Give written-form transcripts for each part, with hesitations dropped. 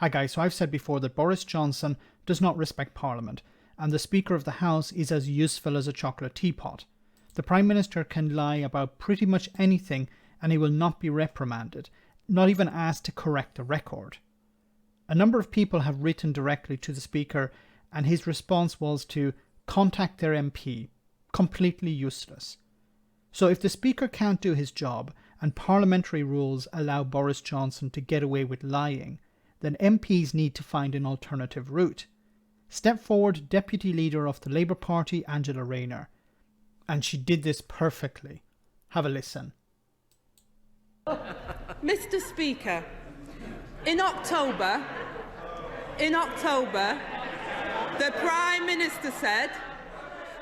Hi guys, so I've said before that Boris Johnson does not respect Parliament, and the Speaker of the House is as useful as a chocolate teapot. The Prime Minister can lie about pretty much anything and he will not be reprimanded, not even asked to correct the record. A number of people have written directly to the Speaker and his response was to contact their MP. Completely useless. So if the Speaker can't do his job and parliamentary rules allow Boris Johnson to get away with lying, then MPs need to find an alternative route. Step forward Deputy Leader of the Labour Party, Angela Rayner. And she did this perfectly. Have a listen. Mr. Speaker, in October, the Prime Minister said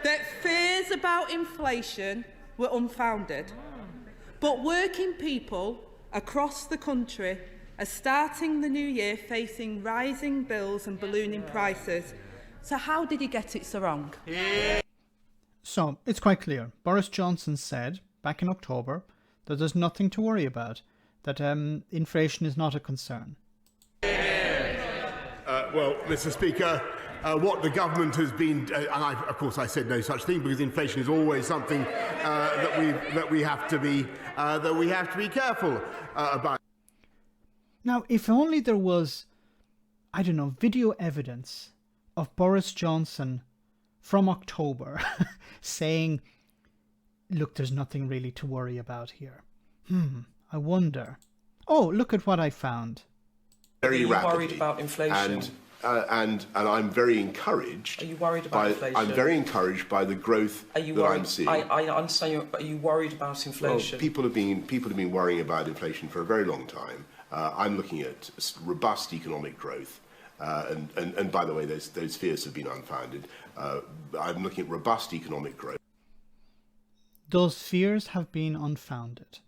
that fears about inflation were unfounded. But working people across the country are starting the new year facing rising bills and ballooning prices. So how did he get it so wrong? So, it's quite clear. Boris Johnson said, back in October, that there's nothing to worry about, that inflation is not a concern. Well, Mr. Speaker, what the government has been, and of course I said no such thing because inflation is always something that we have to be careful about. Now, if only there was, I don't know, video evidence of Boris Johnson from October saying, look, there's nothing really to worry about here. I wonder. Oh, look at what I found. Very rapidly. Worried about inflation? And I'm very encouraged. Are you worried about inflation? I'm very encouraged by the growth I'm seeing. I understand, but are you worried about inflation? Well, people have been worrying about inflation for a very long time. I'm looking at robust economic growth, and by the way, those fears have been unfounded. I'm looking at robust economic growth. Those fears have been unfounded.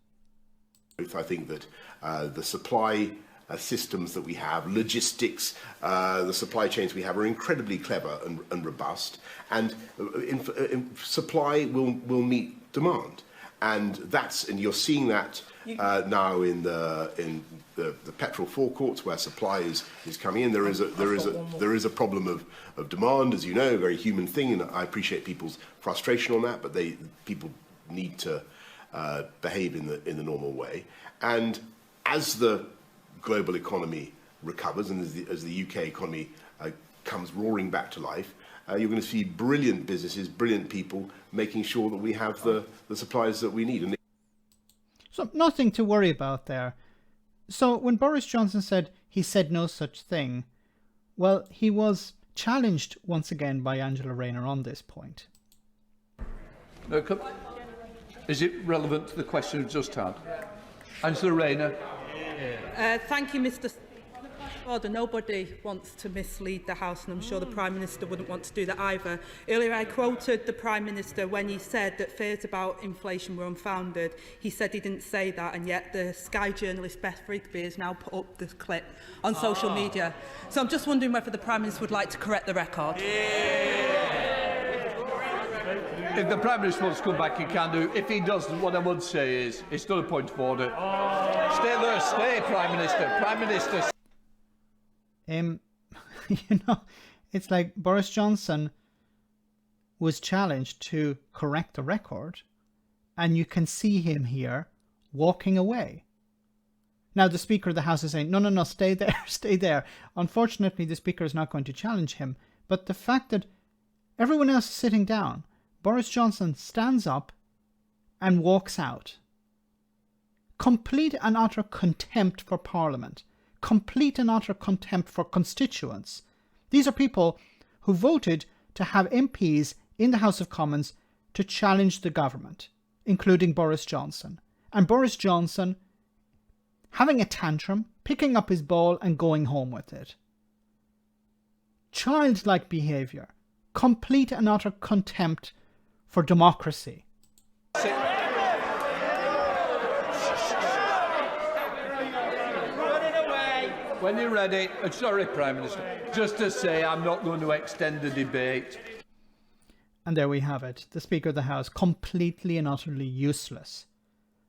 I think that the supply systems that we have, logistics, the supply chains we have are incredibly clever and robust, and supply will meet demand, and you're seeing that now in the petrol forecourts where supply is coming in. There is a problem of demand, as you know, a very human thing, and I appreciate people's frustration on that, but people need to behave in the normal way, and as the global economy recovers and as the UK economy comes roaring back to life, you're going to see brilliant businesses, brilliant people making sure that we have the supplies that we need. So nothing to worry about there. So when Boris Johnson said he said no such thing, well, he was challenged once again by Angela Rayner on this point. Is it relevant to the question we've just had? Angela Rayner. Thank you, Mr. Order. Nobody wants to mislead the House, and I'm sure the Prime Minister wouldn't want to do that either. Earlier I quoted the Prime Minister when he said that fears about inflation were unfounded. He said he didn't say that, and yet the Sky journalist Beth Rigby has now put up this clip on social media. So I'm just wondering whether the Prime Minister would like to correct the record. If the Prime Minister wants to come back, he can do. If he doesn't, what I would say is, it's not a point of order. Stay there, stay, Prime Minister. Prime Minister. It's like Boris Johnson was challenged to correct the record, and you can see him here walking away. Now, the Speaker of the House is saying, no, stay there, stay there. Unfortunately, the Speaker is not going to challenge him, but the fact that everyone else is sitting down, Boris Johnson stands up and walks out. Complete and utter contempt for Parliament. Complete and utter contempt for constituents. These are people who voted to have MPs in the House of Commons to challenge the government, including Boris Johnson. And Boris Johnson having a tantrum, picking up his ball and going home with it. Childlike behaviour. Complete and utter contempt for democracy. When you're ready, sorry, Prime Minister, just to say I'm not going to extend the debate. And there we have it. The Speaker of the House, completely and utterly useless.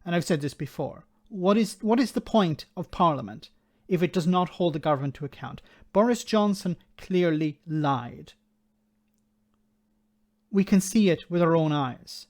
And I've said this before. What is the point of Parliament if it does not hold the government to account. Boris Johnson clearly lied. We can see it with our own eyes.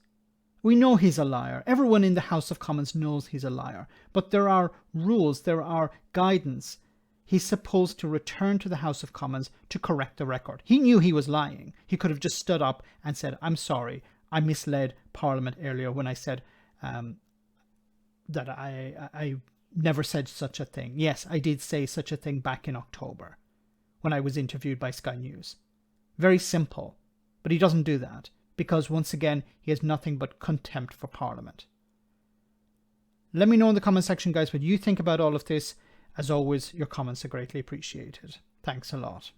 We know he's a liar. Everyone in the House of Commons knows he's a liar. But there are rules, there are guidance. He's supposed to return to the House of Commons to correct the record. He knew he was lying. He could have just stood up and said, I'm sorry, I misled Parliament earlier when I said that I never said such a thing. Yes, I did say such a thing back in October when I was interviewed by Sky News. Very simple. But he doesn't do that because, once again, he has nothing but contempt for Parliament. Let me know in the comment section, guys, what you think about all of this. As always, your comments are greatly appreciated. Thanks a lot.